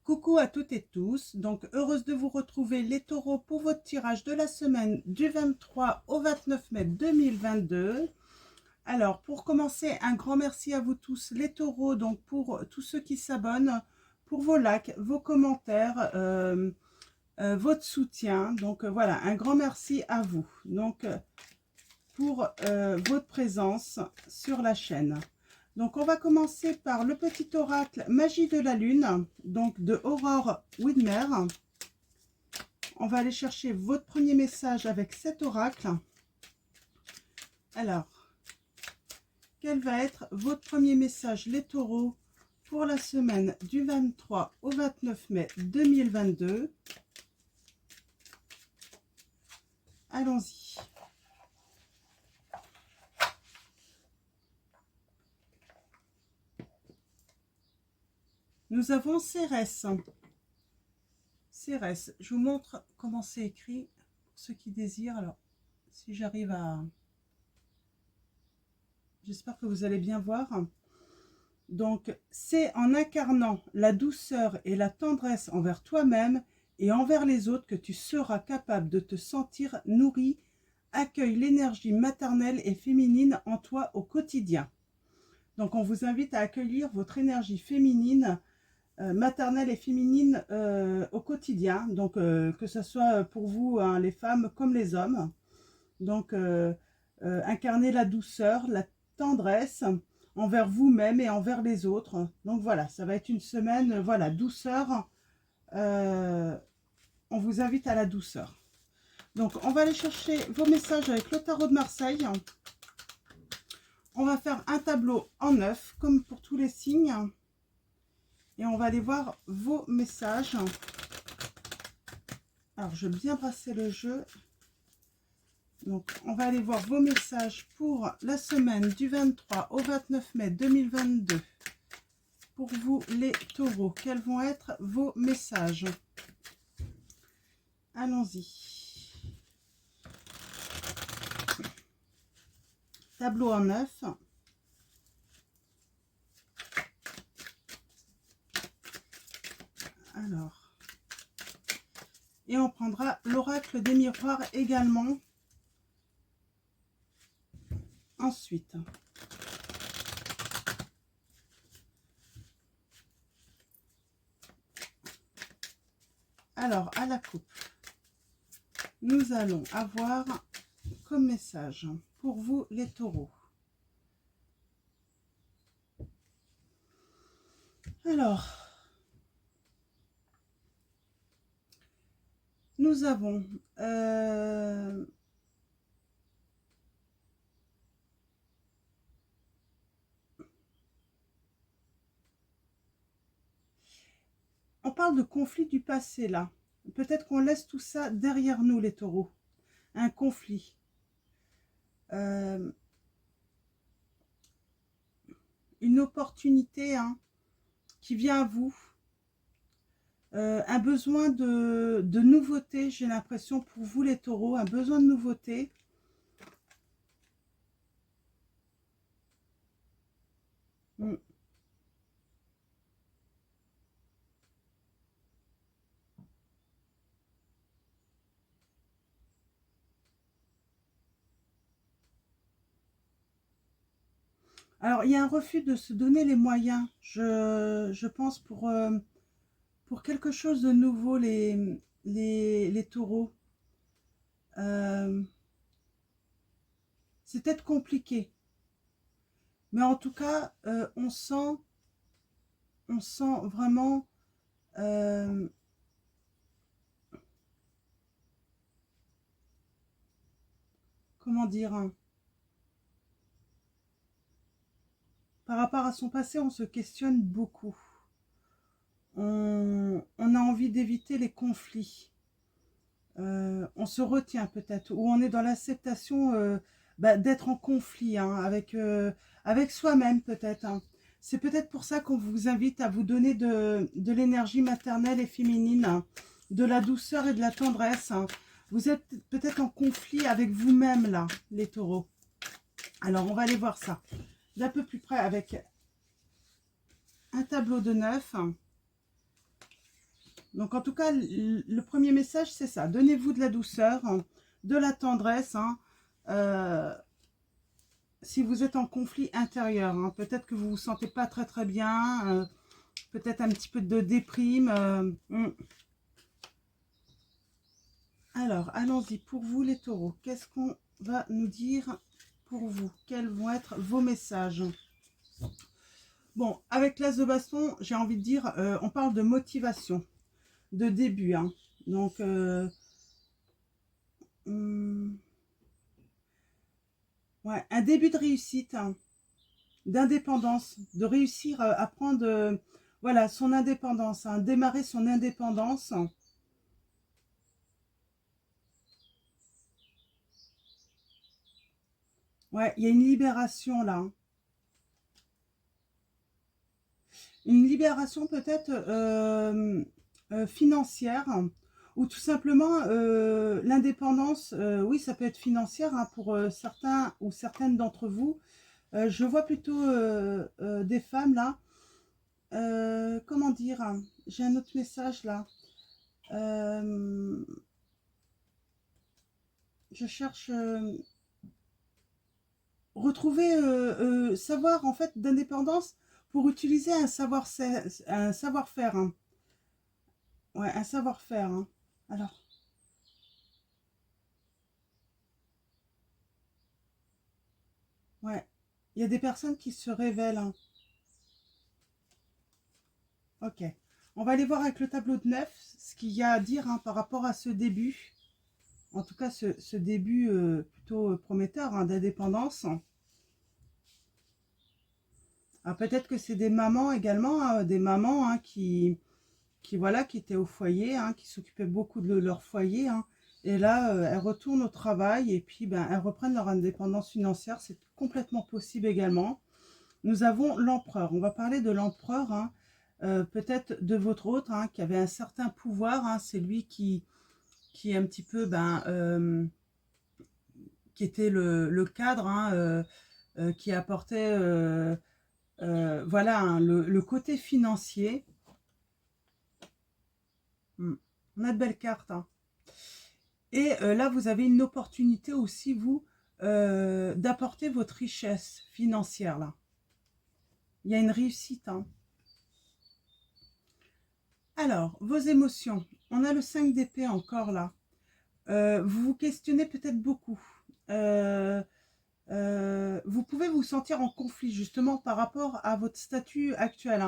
Coucou à toutes et tous, donc heureuse de vous retrouver les taureaux pour votre tirage de la semaine du 23 au 29 mai 2022. Alors pour commencer, un grand merci à vous tous les taureaux, donc pour tous ceux qui s'abonnent, pour vos likes, vos commentaires, votre soutien. Donc voilà, un grand merci à vous donc pour votre présence sur la chaîne. Donc, on va commencer par le petit oracle Magie de la Lune, donc de Aurore Widmer. On va aller chercher votre premier message avec cet oracle. Alors, quel va être votre premier message, les taureaux, pour la semaine du 23 au 29 mai 2022? Allons-y. Nous avons Cérès. Cérès, je vous montre comment c'est écrit pour ceux qui désirent. Alors, si j'arrive à... J'espère que vous allez bien voir. Donc, c'est en incarnant la douceur et la tendresse envers toi-même et envers les autres que tu seras capable de te sentir nourri. Accueille l'énergie maternelle et féminine en toi au quotidien. Donc, on vous invite à accueillir votre énergie féminine, maternelle et féminine au quotidien. Donc, que ce soit pour vous, hein, les femmes comme les hommes. Donc, incarner la douceur, la tendresse envers vous-même et envers les autres. Donc voilà, ça va être une semaine, voilà, douceur. On vous invite à la douceur. Donc, on va aller chercher vos messages avec le tarot de Marseille. On va faire un tableau en 9, comme pour tous les signes. Et on va aller voir vos messages. Alors, je vais bien brasser le jeu. Donc, on va aller voir vos messages pour la semaine du 23 au 29 mai 2022. Pour vous, les taureaux, quels vont être vos messages? Allons-y. Tableau en 9. Alors. Et on prendra l'oracle des miroirs également. Ensuite. Alors, à la coupe, nous allons avoir comme message pour vous les taureaux. Alors, nous avons on parle de conflit du passé là. Peut-être qu'on laisse tout ça derrière nous les taureaux. Un conflit. Une opportunité hein, qui vient à vous. Un besoin de nouveauté, j'ai l'impression pour vous les taureaux, un besoin de nouveauté. Alors, il y a un refus de se donner les moyens, je pense, pour quelque chose de nouveau, les taureaux. C'est peut-être compliqué. Mais en tout cas, on sent vraiment comment dire, hein, par rapport à son passé, on se questionne beaucoup. On a envie d'éviter les conflits. On se retient peut-être, ou on est dans l'acceptation d'être en conflit hein, avec soi-même peut-être. Hein. C'est peut-être pour ça qu'on vous invite à vous donner de l'énergie maternelle et féminine, hein, de la douceur et de la tendresse. Hein. Vous êtes peut-être en conflit avec vous-même là, les taureaux. Alors, on va aller voir ça d'un peu plus près avec un tableau de 9. Donc en tout cas, le premier message, c'est ça. Donnez-vous de la douceur, de la tendresse. Si vous êtes en conflit intérieur, peut-être que vous vous sentez pas très très bien, peut-être un petit peu de déprime. Alors, allons-y. Pour vous les taureaux, qu'est-ce qu'on va nous dire pour vous? Quels vont être vos messages? Bon, avec l'as de baston, j'ai envie de dire, on parle de motivation, de début. Donc, ouais, un début de réussite, d'indépendance, de réussir à prendre voilà, son indépendance, démarrer son indépendance. Ouais, il y a une libération là. Une libération peut-être financière, ou tout simplement l'indépendance, oui, ça peut être financière pour certains ou certaines d'entre vous. Je vois plutôt des femmes là. Comment dire? J'ai un autre message là. Je cherche retrouver savoir en fait d'indépendance pour utiliser un savoir-faire. Ouais, un savoir-faire. Alors, ouais, il y a des personnes qui se révèlent. Ok. On va aller voir avec le tableau de 9 ce qu'il y a à dire par rapport à ce début. En tout cas, ce début plutôt prometteur d'indépendance. Ah, peut-être que c'est des mamans également, des mamans voilà, qui étaient au foyer, qui s'occupaient beaucoup de leur foyer. Et là, elles retournent au travail et puis ben, elles reprennent leur indépendance financière. C'est complètement possible également. Nous avons l'empereur. On va parler de l'empereur, peut-être de votre autre, qui avait un certain pouvoir. C'est lui qui est un petit peu, qui était le cadre, qui apportait, voilà, le côté financier. On a de belles cartes. Et là, vous avez une opportunité aussi, vous, d'apporter votre richesse financière, là. Il y a une réussite. Alors, vos émotions. On a le 5 d'épée encore, là. Vous vous questionnez peut-être beaucoup. Vous pouvez vous sentir en conflit, justement, par rapport à votre statut actuel.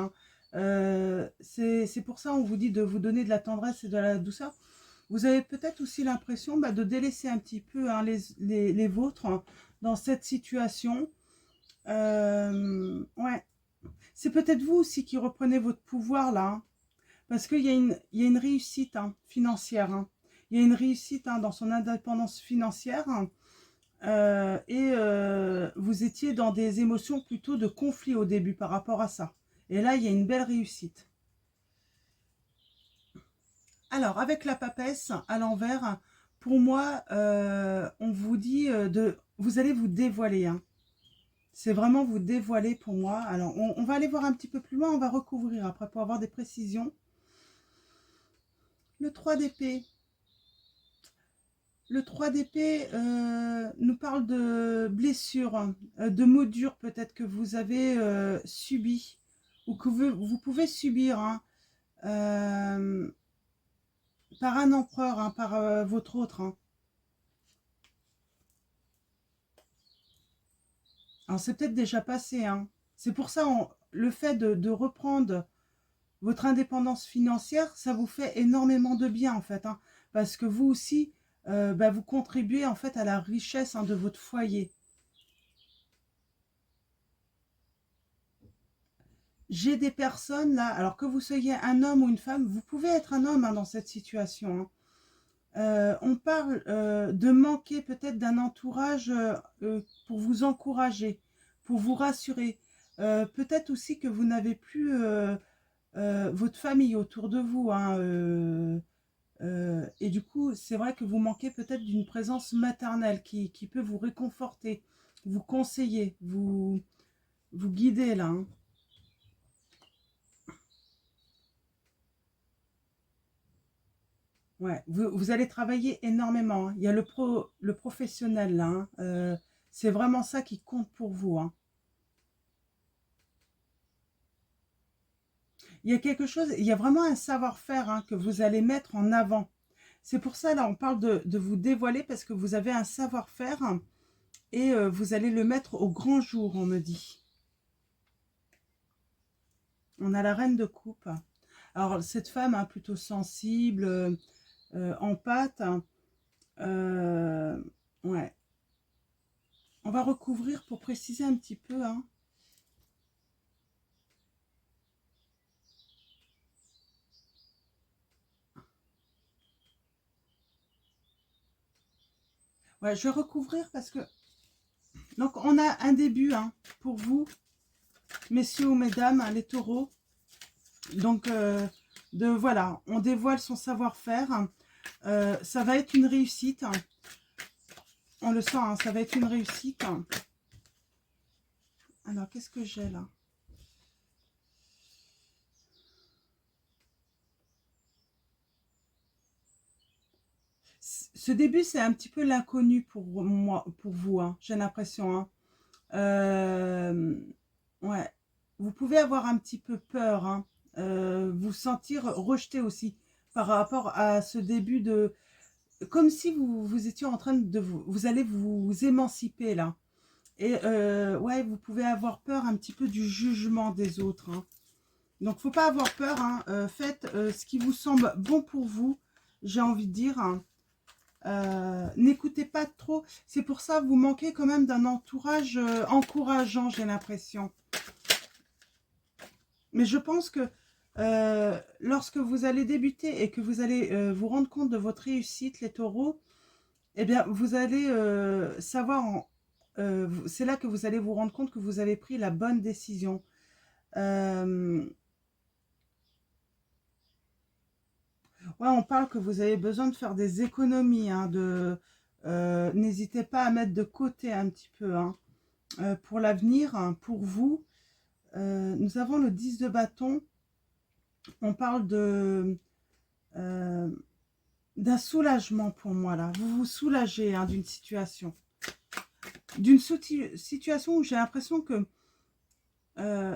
C'est pour ça on vous dit de vous donner de la tendresse et de la douceur. Vous avez peut-être aussi l'impression de délaisser un petit peu les vôtres dans cette situation. Ouais. C'est peut-être vous aussi qui reprenez votre pouvoir là. Parce qu'il y a une réussite financière. Il y a une réussite dans son indépendance financière. Et vous étiez dans des émotions plutôt de conflit au début par rapport à ça. Et là, il y a une belle réussite. Alors, avec la papesse à l'envers, pour moi, on vous dit vous allez vous dévoiler. C'est vraiment vous dévoiler pour moi. Alors, on va aller voir un petit peu plus loin, on va recouvrir après pour avoir des précisions. Le 3 d'épée. Le 3 d'épée nous parle de blessures, de maux durs peut-être que vous avez subis ou que vous pouvez subir par un empereur, par votre autre. Alors c'est peut-être déjà passé. C'est pour ça le fait de reprendre votre indépendance financière, ça vous fait énormément de bien en fait. Parce que vous aussi, vous contribuez en fait à la richesse de votre foyer. J'ai des personnes là, alors que vous soyez un homme ou une femme, vous pouvez être un homme dans cette situation. On parle de manquer peut-être d'un entourage pour vous encourager, pour vous rassurer. Peut-être aussi que vous n'avez plus votre famille autour de vous. Et du coup, c'est vrai que vous manquez peut-être d'une présence maternelle qui peut vous réconforter, vous conseiller, vous guider là. Ouais, vous allez travailler énormément, hein. Il y a le professionnel là, hein. C'est vraiment ça qui compte pour vous, hein. Il y a quelque chose, il y a vraiment un savoir-faire, hein, que vous allez mettre en avant. C'est pour ça, là, on parle de vous dévoiler parce que vous avez un savoir-faire, hein, et vous allez le mettre au grand jour, on me dit. On a la reine de coupe. Alors, cette femme, hein, plutôt sensible, en pâte, hein, euh, ouais. On va recouvrir pour préciser un petit peu, hein. Ouais, je vais recouvrir parce que... Donc, on a un début, hein, pour vous, messieurs ou mesdames, hein, les taureaux. Donc, voilà, on dévoile son savoir-faire. Ça va être une réussite. On le sent, hein, ça va être une réussite. Alors, qu'est-ce que j'ai là? Ce début, c'est un petit peu l'inconnu pour moi, pour vous, hein, j'ai l'impression, hein. Ouais, vous pouvez avoir un petit peu peur, hein, vous sentir rejeté aussi par rapport à ce début de... Comme si vous étiez en train de vous allez vous émanciper là. Et ouais, vous pouvez avoir peur un petit peu du jugement des autres, hein. Donc, faut pas avoir peur, hein. Faites ce qui vous semble bon pour vous, j'ai envie de dire, hein. N'écoutez pas trop. C'est pour ça que vous manquez quand même d'un entourage encourageant, j'ai l'impression. Mais je pense que lorsque vous allez débuter et que vous allez vous rendre compte de votre réussite, les taureaux, eh bien, vous allez savoir, c'est là que vous allez vous rendre compte que vous avez pris la bonne décision. Ouais, on parle que vous avez besoin de faire des économies, hein, n'hésitez pas à mettre de côté un petit peu, hein, pour l'avenir, hein, pour vous. Nous avons le 10 de bâton. On parle euh, d'un soulagement pour moi, là. Vous vous soulagez, hein, d'une situation. D'une situation où j'ai l'impression que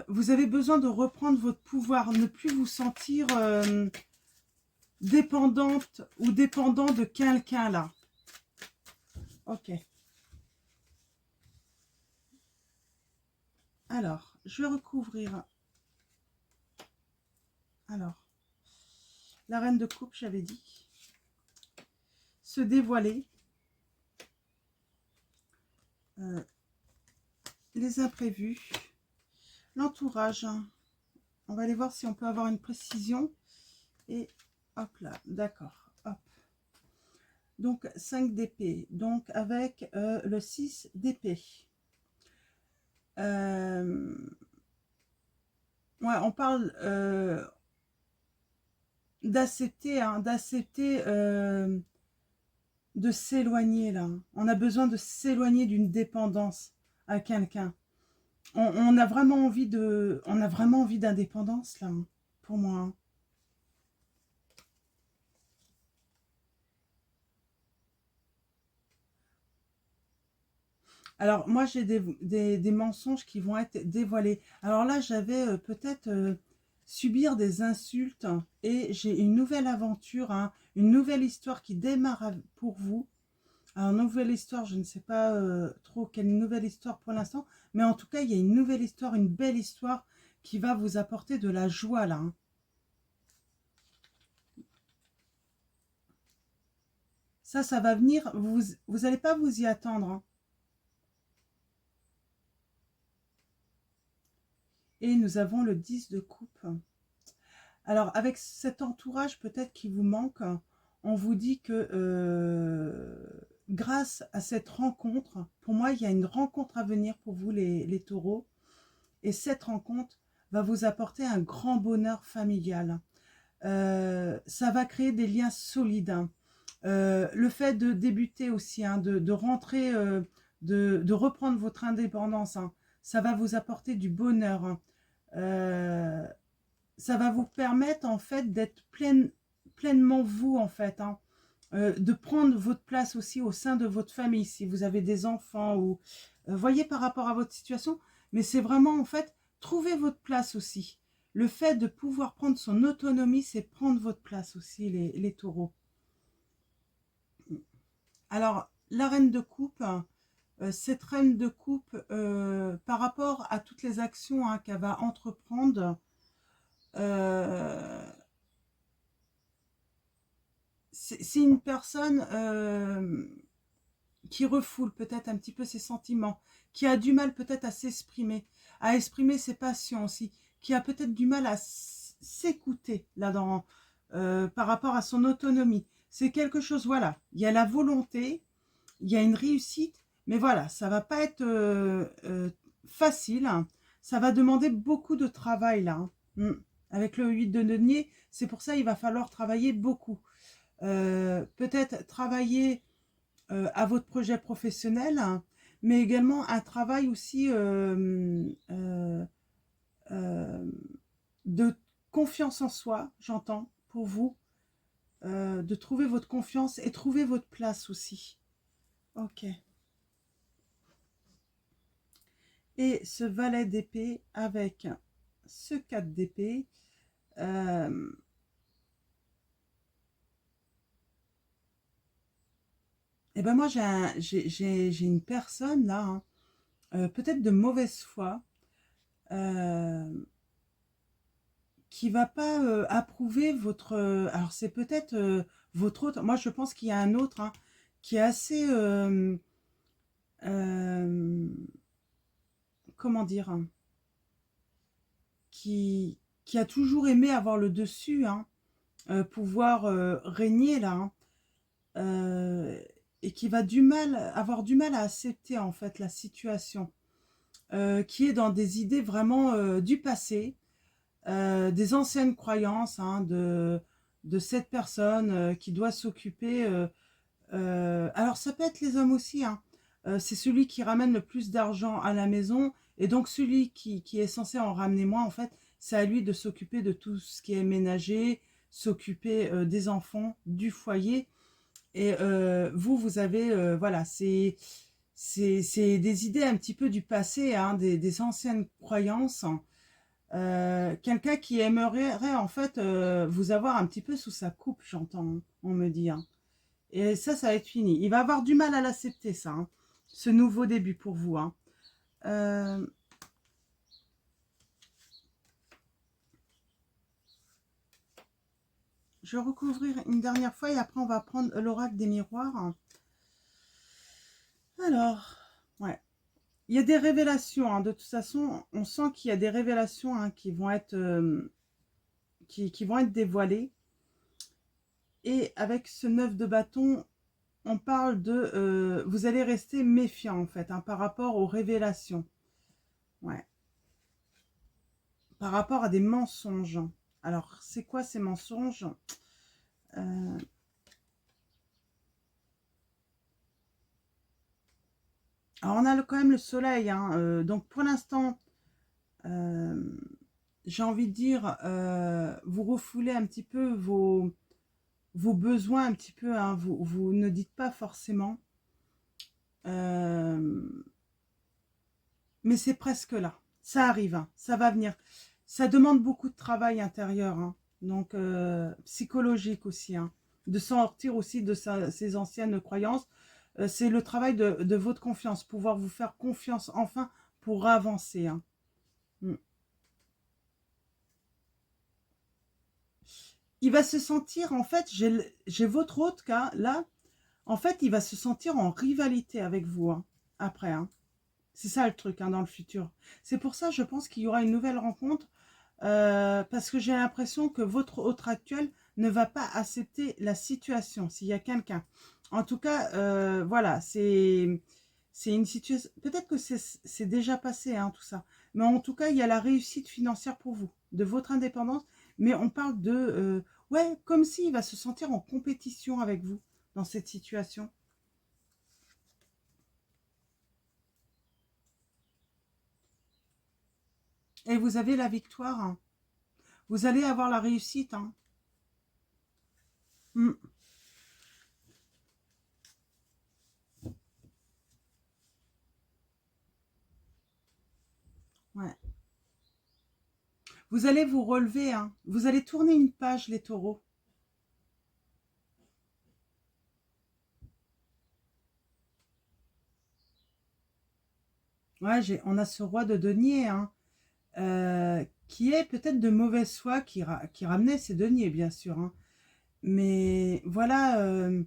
vous avez besoin de reprendre votre pouvoir, ne plus vous sentir dépendante ou dépendant de quelqu'un, là. Ok. Alors, je vais recouvrir. Alors, la reine de coupe, j'avais dit. Se dévoiler. Les imprévus. L'entourage. On va aller voir si on peut avoir une précision. Et hop là, d'accord. Hop. Donc, 5 d'épée. Donc, avec le 6 d'épée. Ouais, on parle d'accepter, hein, d'accepter de s'éloigner, là. On a besoin de s'éloigner d'une dépendance à quelqu'un. On a vraiment envie de... On a vraiment envie d'indépendance, là, hein, pour moi, hein. Alors, moi, j'ai des mensonges qui vont être dévoilés. Alors là, j'avais peut-être subir des insultes et j'ai une nouvelle aventure, hein, une nouvelle histoire qui démarre pour vous. Alors, nouvelle histoire, je ne sais pas trop quelle nouvelle histoire pour l'instant, mais en tout cas, il y a une nouvelle histoire, une belle histoire qui va vous apporter de la joie, là, hein. Ça va venir, vous n'allez pas vous y attendre, hein. Et nous avons le 10 de coupe. Alors, avec cet entourage peut-être qui vous manque, on vous dit que grâce à cette rencontre, pour moi, il y a une rencontre à venir pour vous, les taureaux. Et cette rencontre va vous apporter un grand bonheur familial. Ça va créer des liens solides, hein. Le fait de débuter aussi, hein, de rentrer, de reprendre votre indépendance, hein, ça va vous apporter du bonheur, hein. Ça va vous permettre en fait d'être pleinement vous, en fait, hein. De prendre votre place aussi au sein de votre famille, si vous avez des enfants, ou voyez par rapport à votre situation, mais c'est vraiment, en fait, trouver votre place aussi. Le fait de pouvoir prendre son autonomie, c'est prendre votre place aussi, les taureaux. Alors, la reine de coupe, cette reine de coupe, par rapport à toutes les actions, hein, qu'elle va entreprendre, euh, c'est une personne qui refoule peut-être un petit peu ses sentiments, qui a du mal peut-être à exprimer ses passions aussi, qui a peut-être du mal à s'écouter là-dedans, par rapport à son autonomie. C'est quelque chose, voilà, il y a la volonté, il y a une réussite, mais voilà, ça va pas être facile, hein. Ça va demander beaucoup de travail là, hein. Avec le 8 de denier, c'est pour ça qu'il va falloir travailler beaucoup. Peut-être travailler à votre projet professionnel, hein, mais également un travail aussi de confiance en soi, j'entends, pour vous, de trouver votre confiance et trouver votre place aussi. Ok. Et ce valet d'épée avec ce 4 d'épée, et ben moi j'ai une personne là, hein, peut-être de mauvaise foi, euh, qui va pas approuver votre... alors c'est peut-être votre autre... Moi je pense qu'il y a un autre, hein, qui est assez... euh, comment dire, hein, qui a toujours aimé avoir le dessus, hein, pouvoir régner là, hein, euh, et qui va avoir du mal à accepter en fait la situation, qui est dans des idées vraiment du passé, des anciennes croyances, hein, de cette personne qui doit s'occuper. Alors ça peut être les hommes aussi, hein. C'est celui qui ramène le plus d'argent à la maison, et donc celui qui est censé en ramener moins, en fait, c'est à lui de s'occuper de tout ce qui est ménager, s'occuper des enfants, du foyer. Et vous avez, voilà, c'est des idées un petit peu du passé, hein, des anciennes croyances. Quelqu'un qui aimerait en fait vous avoir un petit peu sous sa coupe, j'entends, hein, on me dit, hein. Et ça va être fini. Il va avoir du mal à l'accepter, ça, hein, ce nouveau début pour vous, hein. Euh, je vais recouvrir une dernière fois et après on va prendre l'oracle des miroirs. Alors, ouais. Il y a des révélations, hein. De toute façon, on sent qu'il y a des révélations, hein, qui vont être qui vont être dévoilées. Et avec ce 9 de bâton, on parle de... vous allez rester méfiant, en fait, hein, par rapport aux révélations. Ouais. Par rapport à des mensonges. Alors, c'est quoi ces mensonges? euh, Alors, on a quand même le soleil, hein, donc, pour l'instant, euh, j'ai envie de dire, vous refoulez un petit peu vos besoins, un petit peu, hein, vous ne dites pas forcément. Euh, mais c'est presque là. Ça arrive, hein, ça va venir. Ça demande beaucoup de travail intérieur, hein, donc psychologique aussi, hein, de sortir aussi de ses anciennes croyances. C'est le travail de votre confiance, pouvoir vous faire confiance enfin pour avancer, hein. Mm. Il va se sentir, en fait, j'ai votre autre cas là, en fait, il va se sentir en rivalité avec vous, hein, après, hein. C'est ça le truc, hein, dans le futur. C'est pour ça, je pense qu'il y aura une nouvelle rencontre, parce que j'ai l'impression que votre autre actuel ne va pas accepter la situation, s'il y a quelqu'un. En tout cas, voilà, c'est une situation... Peut-être que c'est déjà passé, hein, tout ça. Mais en tout cas, il y a la réussite financière pour vous, de votre indépendance. Mais on parle de... ouais, comme s'il va se sentir en compétition avec vous dans cette situation. Et vous avez la victoire, hein. Vous allez avoir la réussite, hein. Mm. Ouais. Vous allez vous relever, hein. Vous allez tourner une page, les taureaux. Ouais, on a ce roi de denier, hein, qui est peut-être de mauvaise foi, qui ramenait ses deniers, bien sûr, hein. Mais voilà, euh,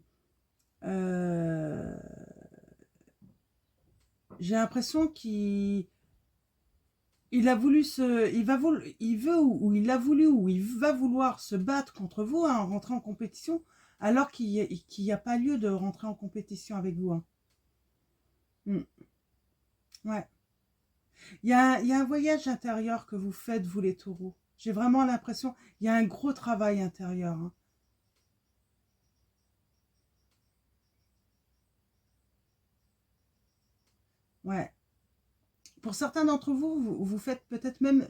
j'ai l'impression il a voulu il veut ou il a voulu ou il va vouloir se battre contre vous, hein, rentrer en compétition, alors qu'il n'y a pas lieu de rentrer en compétition avec vous, hein. Mm. Ouais. Il y a un voyage intérieur que vous faites, vous les taureaux. J'ai vraiment l'impression, il y a un gros travail intérieur, hein. Ouais. Pour certains d'entre vous, vous faites peut-être même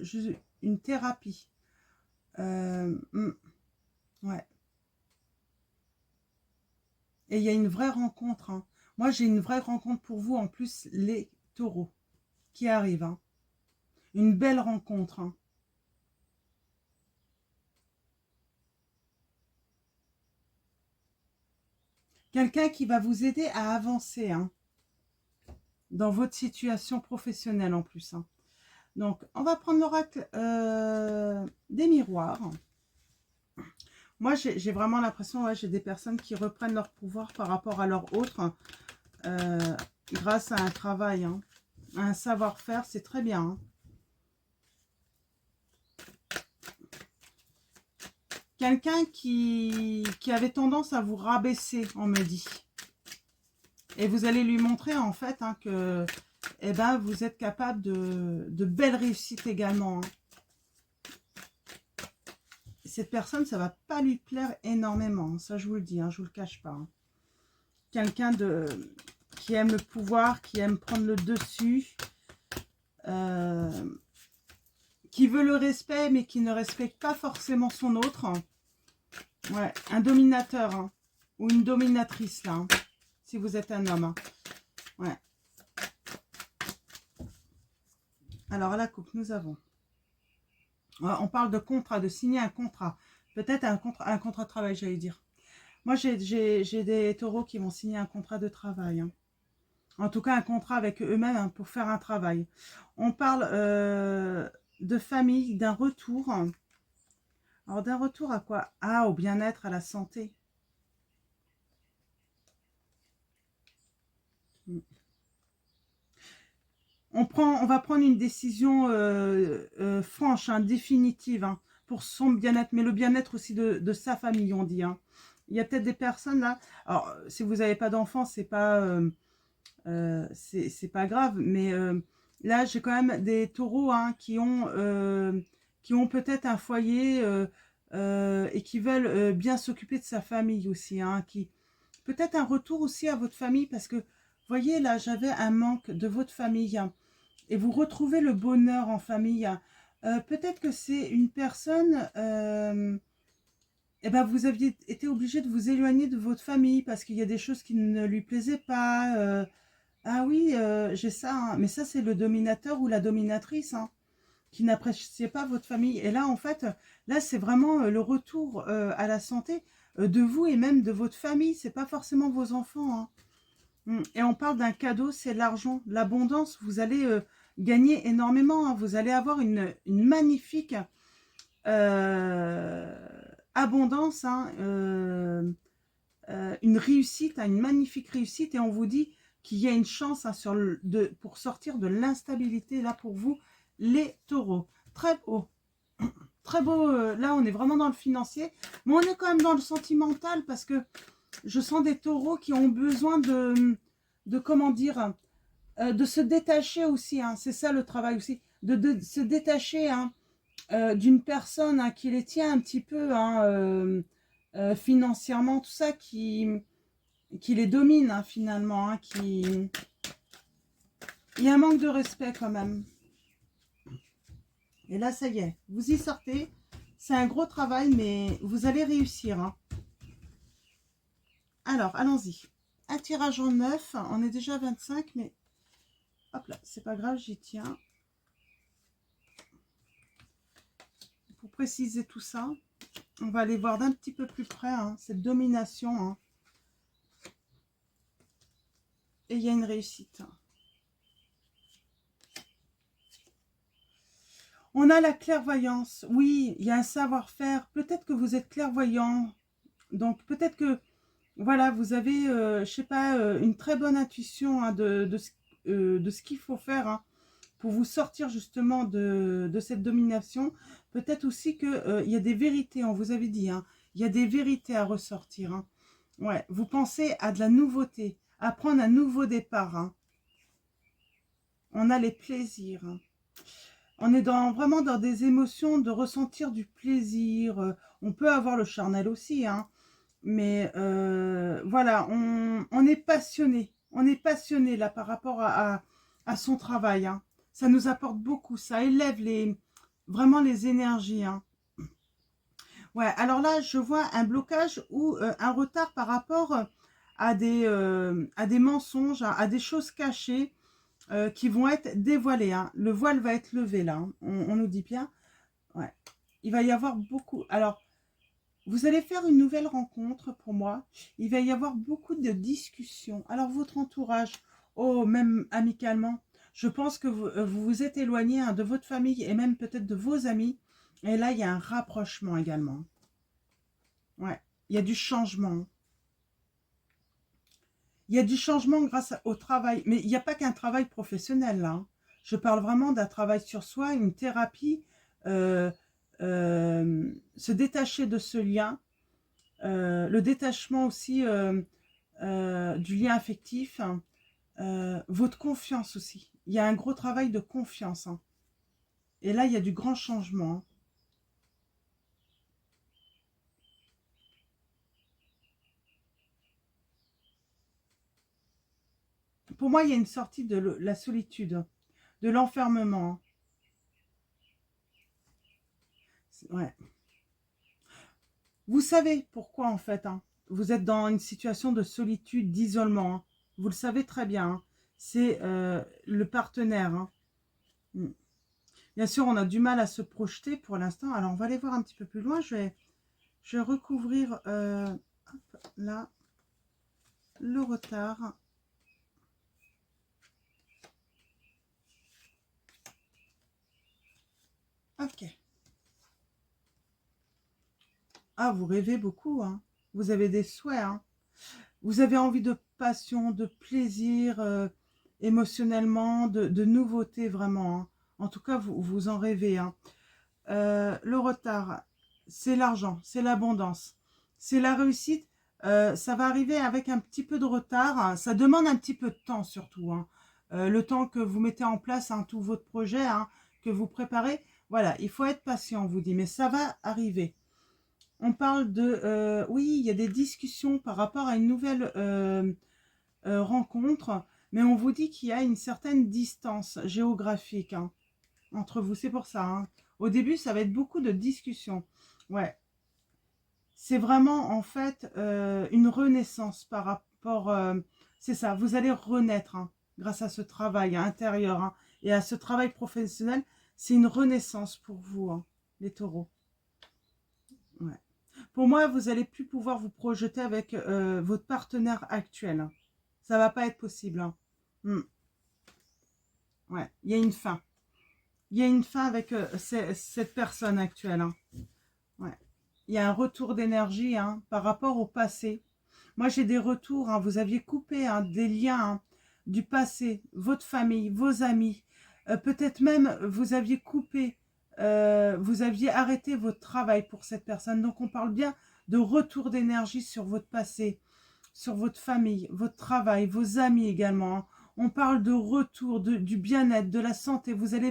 une thérapie. Mm, ouais. Et il y a une vraie rencontre, hein. Moi, j'ai une vraie rencontre pour vous, en plus, les taureaux, qui arrivent, hein. Une belle rencontre, hein. Quelqu'un qui va vous aider à avancer, hein, dans votre situation professionnelle en plus, hein. Donc, on va prendre l'oracle des miroirs. Moi, j'ai vraiment l'impression, ouais, j'ai des personnes qui reprennent leur pouvoir par rapport à leur autre, euh, grâce à un travail, hein, à un savoir-faire, c'est très bien, hein. Quelqu'un qui avait tendance à vous rabaisser, on me dit. Et vous allez lui montrer en fait, hein, que eh ben, vous êtes capable de belles réussites également, hein. Cette personne, ça va pas lui plaire énormément, hein, ça je vous le dis, hein, je vous le cache pas, hein. Quelqu'un qui aime le pouvoir, qui aime prendre le dessus, euh, qui veut le respect, mais qui ne respecte pas forcément son autre. Ouais, un dominateur, hein, ou une dominatrice, là, hein, si vous êtes un homme, hein. Ouais. Alors, la coupe, nous avons... On parle de contrat, de signer un contrat. Peut-être un contrat de travail, j'allais dire. Moi, j'ai des taureaux qui vont signer un contrat de travail, hein. En tout cas, un contrat avec eux-mêmes, hein, pour faire un travail. On parle de famille, d'un retour. Alors, d'un retour à quoi? Ah, au bien-être, à la santé. On va prendre une décision franche, hein, définitive, hein, pour son bien-être, mais le bien-être aussi de sa famille, on dit, hein. Il y a peut-être des personnes là. Alors, si vous n'avez pas d'enfants, c'est pas grave, mais là, j'ai quand même des taureaux, hein, qui ont peut-être un foyer, et qui veulent bien s'occuper de sa famille aussi, hein, qui peut-être un retour aussi à votre famille, parce que, voyez, là, j'avais un manque de votre famille, hein, et vous retrouvez le bonheur en famille. Peut-être que c'est une personne, eh ben, vous aviez été obligé de vous éloigner de votre famille parce qu'il y a des choses qui ne lui plaisaient pas. Ah oui, j'ai ça, hein. Mais ça, c'est le dominateur ou la dominatrice, hein, qui n'appréciait pas votre famille. Et là, en fait, là, c'est vraiment le retour à la santé de vous et même de votre famille. C'est pas forcément vos enfants, hein. Et on parle d'un cadeau, c'est l'argent, l'abondance. Vous allez gagner énormément, hein. Vous allez avoir une magnifique euh, abondance, hein, une réussite, hein, une magnifique réussite. Et on vous dit qu'il y a une chance, hein, pour sortir de l'instabilité, là, pour vous, les taureaux. Très beau. Très beau. Là, on est vraiment dans le financier. Mais on est quand même dans le sentimental parce que je sens des taureaux qui ont besoin de comment dire, de se détacher aussi, hein. C'est ça le travail aussi, de se détacher, hein, d'une personne, hein, qui les tient un petit peu, hein, financièrement, tout ça, qui les domine, hein, finalement, hein, Il y a un manque de respect quand même. Et là, ça y est, vous y sortez. C'est un gros travail, mais vous allez réussir, hein. Alors, allons-y. Un tirage en 9. On est déjà à 25, mais hop là, c'est pas grave, j'y tiens. Pour préciser tout ça, on va aller voir d'un petit peu plus près hein, cette domination. Hein. Et il y a une réussite. On a la clairvoyance. Oui, il y a un savoir-faire. Peut-être que vous êtes clairvoyant. Donc, peut-être que, voilà, vous avez, je sais pas, une très bonne intuition hein, de ce qu'il faut faire hein, pour vous sortir justement de cette domination. Peut-être aussi qu'il y a des vérités, on vous avait dit. Hein, il y a des vérités à ressortir. Hein. Ouais, vous pensez à de la nouveauté, à prendre un nouveau départ. Hein. On a les plaisirs. Hein. On est vraiment dans des émotions de ressentir du plaisir. On peut avoir le charnel aussi, hein. Mais voilà, on est passionné. On est passionné là par rapport à son travail. Hein. Ça nous apporte beaucoup. Ça élève vraiment les énergies. Hein. Ouais, alors là, je vois un blocage ou un retard par rapport à des mensonges, à des choses cachées. Qui vont être dévoilés. Hein. Le voile va être levé là, hein. On nous dit bien. Ouais. Il va y avoir beaucoup. Alors, vous allez faire une nouvelle rencontre pour moi. Il va y avoir beaucoup de discussions. Alors, votre entourage, oh, même amicalement, je pense que vous vous êtes éloigné hein, de votre famille et même peut-être de vos amis. Et là, il y a un rapprochement également. Ouais, il y a du changement. Il y a du changement grâce au travail, mais il n'y a pas qu'un travail professionnel là. Hein. Je parle vraiment d'un travail sur soi, une thérapie, se détacher de ce lien, le détachement aussi du lien affectif, hein, votre confiance aussi. Il y a un gros travail de confiance. Hein. Et là, il y a du grand changement. Hein. Pour moi, il y a une sortie de la solitude, de l'enfermement. Hein. Ouais. Vous savez pourquoi en fait. Hein. Vous êtes dans une situation de solitude, d'isolement. Hein. Vous le savez très bien. Hein. C'est le partenaire. Hein. Bien sûr, on a du mal à se projeter pour l'instant. Alors, on va aller voir un petit peu plus loin. Je vais recouvrir hop, là le retard. Ok. Ah, vous rêvez beaucoup. Hein. Vous avez des souhaits. Hein. Vous avez envie de passion, de plaisir, émotionnellement, de nouveauté vraiment. Hein. En tout cas, vous en rêvez. Hein. Le retard, c'est l'argent, c'est l'abondance, c'est la réussite. Ça va arriver avec un petit peu de retard. Hein. Ça demande un petit peu de temps surtout. Hein. Le temps que vous mettez en place hein, tout votre projet, hein, que vous préparez. Voilà, il faut être patient, on vous dit, mais ça va arriver. On parle de... oui, il y a des discussions par rapport à une nouvelle rencontre, mais on vous dit qu'il y a une certaine distance géographique hein, entre vous. C'est pour ça. Hein. Au début, ça va être beaucoup de discussions. Ouais. C'est vraiment, en fait, une renaissance par rapport... c'est ça, vous allez renaître hein, grâce à ce travail intérieur hein, et à ce travail professionnel. C'est une renaissance pour vous, hein, les taureaux. Ouais. Pour moi, vous n'allez plus pouvoir vous projeter avec votre partenaire actuel. Hein. Ça ne va pas être possible. Hein. Ouais, il y a une fin. Il y a une fin avec cette personne actuelle. Hein. Ouais. Il y a un retour d'énergie hein, par rapport au passé. Moi, j'ai des retours. Hein, vous aviez coupé hein, des liens hein, du passé, votre famille, vos amis. Peut-être même vous aviez coupé, vous aviez arrêté votre travail pour cette personne. Donc, on parle bien de retour d'énergie sur votre passé, sur votre famille, votre travail, vos amis également. Hein. On parle de retour, du bien-être, de la santé. Vous allez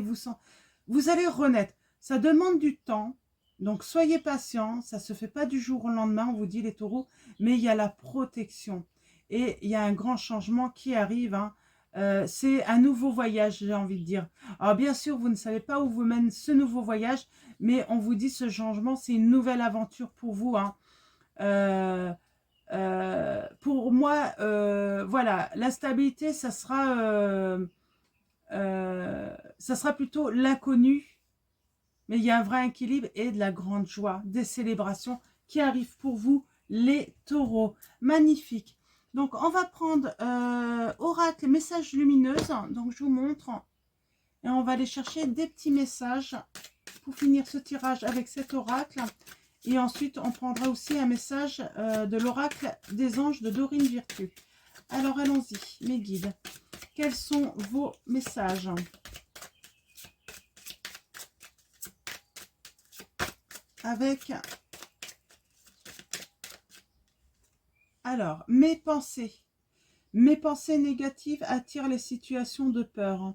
renaître. Ça demande du temps. Donc, soyez patients. Ça ne se fait pas du jour au lendemain, on vous dit les taureaux. Mais il y a la protection. Et il y a un grand changement qui arrive. Hein. C'est un nouveau voyage, j'ai envie de dire. Alors, bien sûr, vous ne savez pas où vous mène ce nouveau voyage. Mais on vous dit ce changement, c'est une nouvelle aventure pour vous. Hein. Pour moi, voilà, la stabilité, ça sera plutôt l'inconnu, mais il y a un vrai équilibre et de la grande joie, des célébrations qui arrivent pour vous, les taureaux. Magnifique. Donc, on va prendre oracle, messages lumineuses. Donc, je vous montre. Et on va aller chercher des petits messages pour finir ce tirage avec cet oracle. Et ensuite, on prendra aussi un message de l'oracle des anges de Dorine Virtue. Alors, allons-y, mes guides. Quels sont vos messages? Avec... Alors, mes pensées négatives attirent les situations de peur.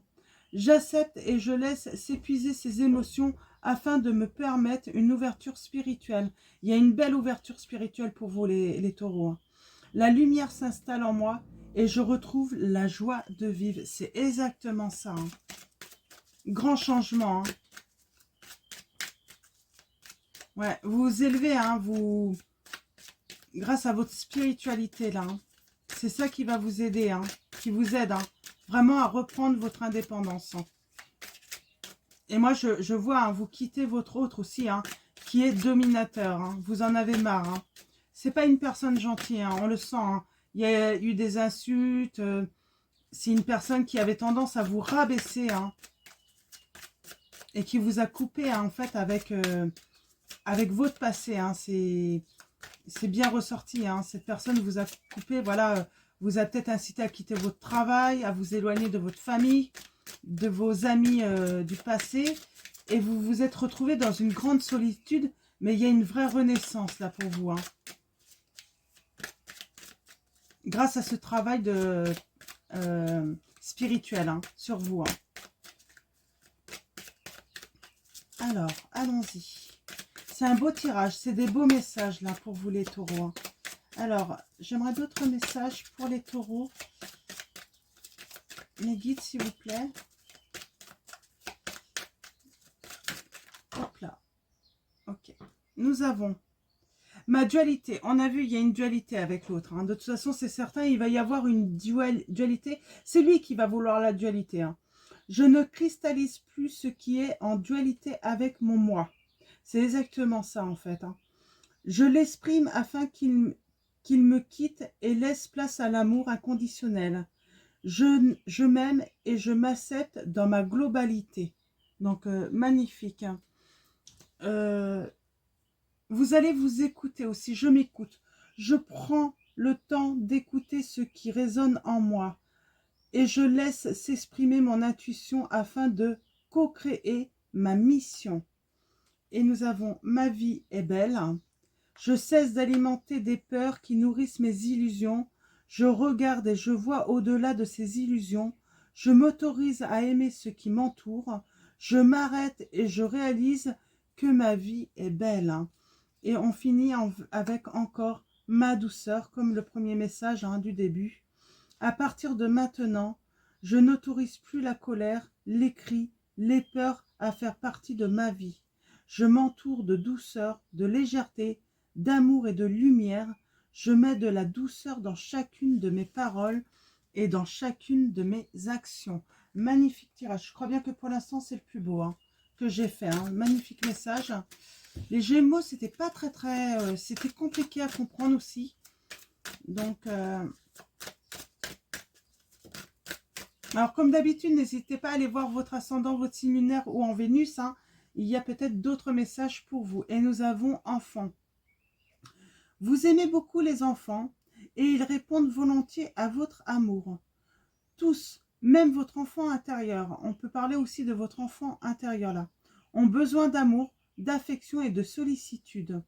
J'accepte et je laisse s'épuiser ces émotions afin de me permettre une ouverture spirituelle. Il y a une belle ouverture spirituelle pour vous, les taureaux. La lumière s'installe en moi et je retrouve la joie de vivre. C'est exactement ça. Grand changement. Ouais, vous vous élevez, vous... grâce à votre spiritualité, là. C'est ça qui va vous aider, qui vous aide vraiment à reprendre votre indépendance. Et moi, je vois, vous quittez votre autre aussi, qui est dominateur. Vous en avez marre. C'est pas une personne gentille, on le sent. Il y a eu des insultes. C'est une personne qui avait tendance à vous rabaisser. Et qui vous a coupé, en fait, avec votre passé. C'est bien ressorti. Cette personne vous a coupé, voilà, vous a peut-être incité à quitter votre travail, à vous éloigner de votre famille, de vos amis du passé. Et vous vous êtes retrouvé dans une grande solitude. Mais il y a une vraie renaissance là pour vous. Grâce à ce travail spirituel sur vous. Alors, allons-y. C'est un beau tirage, c'est des beaux messages là pour vous les taureaux. Alors, j'aimerais d'autres messages pour les taureaux. Mes guides, s'il vous plaît. Hop là. Ok. Nous avons ma dualité. On a vu, il y a une dualité avec l'autre. De toute façon, c'est certain, il va y avoir une dualité. C'est lui qui va vouloir la dualité. Je ne cristallise plus ce qui est en dualité avec mon moi. C'est exactement ça, en fait. Je l'exprime afin qu'il me quitte et laisse place à l'amour inconditionnel. Je m'aime et je m'accepte dans ma globalité. Donc, magnifique. Vous allez vous écouter aussi. Je m'écoute. Je prends le temps d'écouter ce qui résonne en moi. Et je laisse s'exprimer mon intuition afin de co-créer ma mission. Et nous avons ma vie est belle. Je cesse d'alimenter des peurs qui nourrissent mes illusions. Je regarde et je vois au-delà de ces illusions. Je m'autorise à aimer ce qui m'entoure. Je m'arrête et je réalise que ma vie est belle. Et on finit avec encore ma douceur, comme le premier message du début. À partir de maintenant, je n'autorise plus la colère, les cris, les peurs à faire partie de ma vie. Je m'entoure de douceur, de légèreté, d'amour et de lumière. Je mets de la douceur dans chacune de mes paroles et dans chacune de mes actions. Magnifique tirage. Je crois bien que pour l'instant, c'est le plus beau que j'ai fait. Magnifique message. Les Gémeaux, c'était pas très... c'était compliqué à comprendre aussi. Donc... alors, comme d'habitude, n'hésitez pas à aller voir votre ascendant, votre signe lunaire ou en Vénus. Il y a peut-être d'autres messages pour vous. Et nous avons enfants. Vous aimez beaucoup les enfants et ils répondent volontiers à votre amour. Tous, même votre enfant intérieur, on peut parler aussi de votre enfant intérieur là, ont besoin d'amour, d'affection et de sollicitude.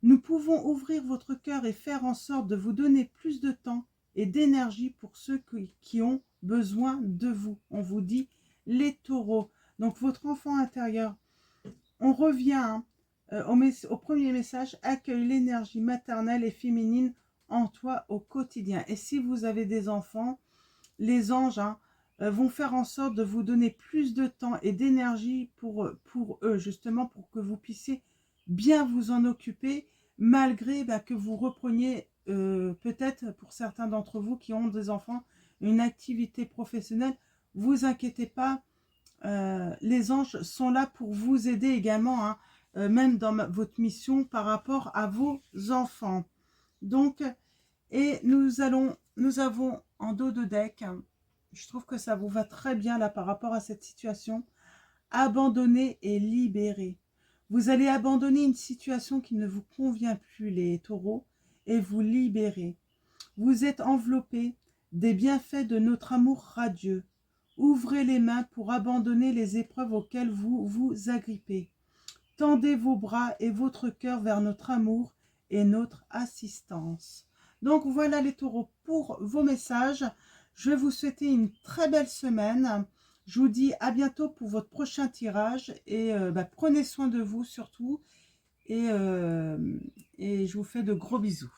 Nous pouvons ouvrir votre cœur et faire en sorte de vous donner plus de temps et d'énergie pour ceux qui ont besoin de vous. On vous dit les taureaux. Donc votre enfant intérieur, on revient au premier message, accueille l'énergie maternelle et féminine en toi au quotidien. Et si vous avez des enfants, les anges vont faire en sorte de vous donner plus de temps et d'énergie pour eux, justement pour que vous puissiez bien vous en occuper, malgré que vous repreniez peut-être pour certains d'entre vous qui ont des enfants, une activité professionnelle, vous inquiétez pas, les anges sont là pour vous aider également, hein, même dans votre mission par rapport à vos enfants. Donc, et nous avons en dos de deck, je trouve que ça vous va très bien là par rapport à cette situation, abandonner et libérer. Vous allez abandonner une situation qui ne vous convient plus, les taureaux, et vous libérer. Vous êtes enveloppés des bienfaits de notre amour radieux. Ouvrez les mains pour abandonner les épreuves auxquelles vous vous agrippez. Tendez vos bras et votre cœur vers notre amour et notre assistance. Donc voilà les taureaux pour vos messages. Je vais vous souhaiter une très belle semaine. Je vous dis à bientôt pour votre prochain tirage. Et prenez soin de vous surtout. Et je vous fais de gros bisous.